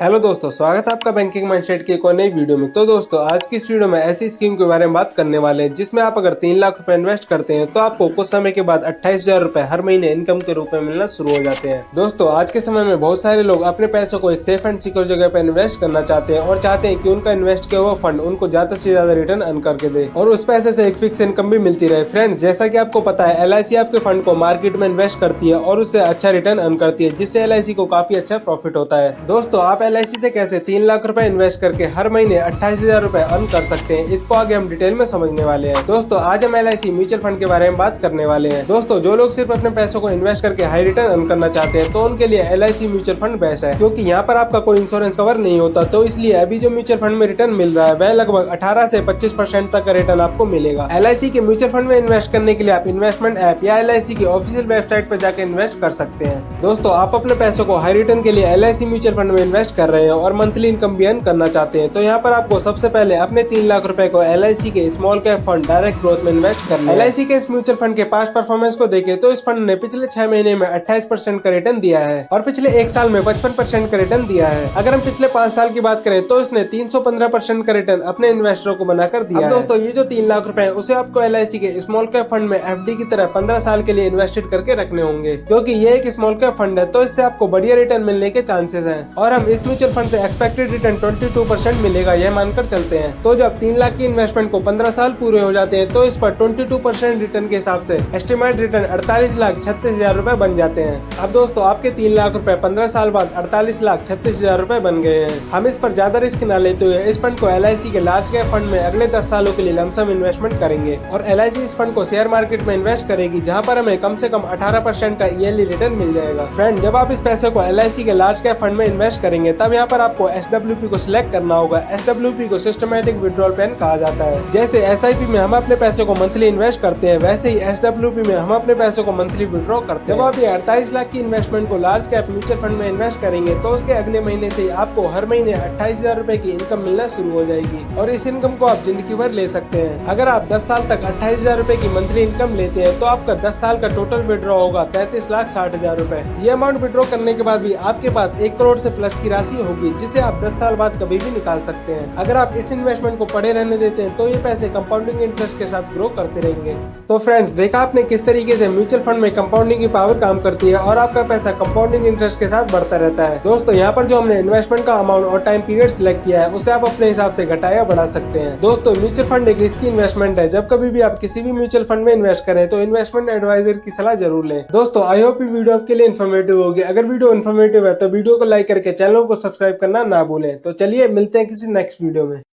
Hello दोस्तों, स्वागत है आपका बैंकिंग माइंडसेट की एक और नई वीडियो में। तो दोस्तों, आज की इस वीडियो में ऐसी स्कीम के बारे में बात करने वाले हैं जिसमें आप अगर 3 लाख रुपए इन्वेस्ट करते हैं तो आपको कुछ समय के बाद 28,000 रुपए हर महीने इनकम के रूप में मिलना शुरू हो जाते हैं। दोस्तों, आज के समय में बहुत सारे लोग अपने पैसों को एक सेफ एंड सिक्योर जगह पे इन्वेस्ट करना चाहते हैं और चाहते हैं कि उनका इन्वेस्ट किया हुआ फंड उनको ज्यादा से ज्यादा रिटर्न अर्न करके दे और उस पैसे से एक फिक्स इनकम भी मिलती रहे। फ्रेंड्स, जैसा कि आपको पता है, LIC आपके फंड को मार्केट में इन्वेस्ट करती है और उससे अच्छा रिटर्न अर्न करती है, जिससे LIC को काफी अच्छा प्रॉफिट होता है। दोस्तों, आप LIC से कैसे 3 लाख रुपए इन्वेस्ट करके हर महीने 28,000 रुपए अर्न कर सकते हैं, इसको आगे हम डिटेल में समझने वाले हैं। दोस्तों, आज हम LIC म्यूचुअल फंड के बारे में बात करने वाले हैं। दोस्तों, जो लोग सिर्फ अपने पैसों को इन्वेस्ट करके हाई रिटर्न अर्न करना चाहते हैं तो उनके लिए LIC म्यूचुअल फंड बेस्ट है, क्योंकि यहाँ पर आपका कोई इंश्योरेंस कवर नहीं होता। तो इसलिए अभी जो म्यूचुअल फंड में रिटर्न मिल रहा है वह लगभग 18 से 25% तक का रिटर्न आपको मिलेगा। LIC के म्यूचुअल फंड में इन्वेस्ट करने के लिए आप इन्वेस्टमेंट ऐप या LIC की ऑफिशियल वेबसाइट पर जाकर इन्वेस्ट कर सकते हैं। दोस्तों, आप अपने पैसों को हाई रिटर्न के लिए LIC म्यूचुअल फंड में इन्वेस्ट कर रहे हैं और मंथली इनकम भी अर्न करना चाहते हैं तो यहाँ पर आपको सबसे पहले अपने 3 लाख रुपए को LIC के small cap fund direct growth में इन्वेस्ट करना है। LIC के इस म्यूचुअल फंड के पास्ट परफॉर्मेंस को देखें तो इस फंड ने पिछले 6 महीने में 28% का रिटर्न दिया है और पिछले 1 साल में 55% का रिटर्न दिया है। अगर हम पिछले 5 साल की बात करें तो इसने 315% का रिटर्न अपने इन्वेस्टरों को बनाकर दिया है। दोस्तों, ये जो 3 लाख रुपए है उसे आपको LIC के स्मॉल कैप फंड में FD की तरह 15 साल के लिए इन्वेस्टेड करके रखने होंगे, क्योंकि ये एक स्मॉल कैप फंड है तो इससे आपको बढ़िया रिटर्न मिलने के चांसेस हैं और हम इस म्यूचुअल फंड से एक्सपेक्टेड रिटर्न 22% मिलेगा यह मानकर चलते हैं। तो जब 3 लाख की इन्वेस्टमेंट को 15 साल पूरे हो जाते हैं तो इस पर 22% रिटर्न के हिसाब से एस्टिमेट रिटर्न 48,36,000 रुपए बन जाते हैं। अब दोस्तों, आपके 3 लाख रुपए 15 साल बाद 48,36,000 रुपए बन गए हैं। हम इस पर ज्यादा रिस्क न लेते हुए इस फंड को LIC के लार्ज कैप फंड में अगले 10 सालों के लिए लमसम इन्वेस्टमेंट करेंगे और LIC इस फंड को शेयर मार्केट में इन्वेस्ट करेगी, जहाँ पर हमें कम से कम 18% का ईयरली रिटर्न मिल जाएगा। फ्रेंड, जब आप इस पैसे को LIC के लार्ज कैप फंड में इन्वेस्ट करेंगे तब यहाँ पर आपको SWP को सिलेक्ट करना होगा। SWP को सिस्टमैटिक विड्रॉल प्लान कहा जाता है। जैसे SIP में हम अपने पैसे को मंथली इन्वेस्ट करते हैं, वैसे ही SWP में हम अपने पैसे को मंथली विड्रॉ करते हैं। जब आप ये 48 लाख की इन्वेस्टमेंट को लार्ज कैप म्यूचुअल फंड में इन्वेस्ट करेंगे तो उसके अगले महीने से आपको हर महीने 28,000 रुपए की इनकम मिलना शुरू हो जाएगी और इस इनकम को आप जिंदगी भर ले सकते हैं। अगर आप 10 साल तक 28,000 रुपए की मंथली इनकम लेते हैं तो आपका 10 साल का टोटल विड्रॉ होगा 33,60,000 रुपए। ये अमाउंट विड्रॉ करने के बाद भी आपके पास 1 करोड़ से प्लस की राशि होगी, जिसे आप 10 साल बाद कभी भी निकाल सकते हैं। अगर आप इस इन्वेस्टमेंट को पड़े रहने देते हैं तो ये पैसे कंपाउंडिंग इंटरेस्ट के साथ ग्रो करते रहेंगे। तो फ्रेंड्स, देखा आपने किस तरीके से म्यूचुअल फंड में कंपाउंडिंग की पावर काम करती है और आपका पैसा कंपाउंडिंग इंटरेस्ट के साथ बढ़ता रहता है। दोस्तों, यहाँ पर जो हमने इन्वेस्टमेंट का अमाउंट और टाइम पीरियड सिलेक्ट किया है उसे आप अपने हिसाब से घटा या बढ़ा सकते हैं। दोस्तों, म्यूचुअल फंड एक रिस्की इन्वेस्टमेंट है। जब कभी भी आप किसी भी म्यूचुअल फंड में इन्वेस्ट करें तो इन्वेस्टमेंट एडवाइजर की सलाह जरूर लें। दोस्तों, आई होप ये वीडियो आपके लिए इन्फॉर्मेटिव होगी। अगर वीडियो इन्फॉर्मेटिव है तो वीडियो को लाइक करके चैनल को सब्सक्राइब करना ना भूलें। तो चलिए मिलते हैं किसी नेक्स्ट वीडियो में।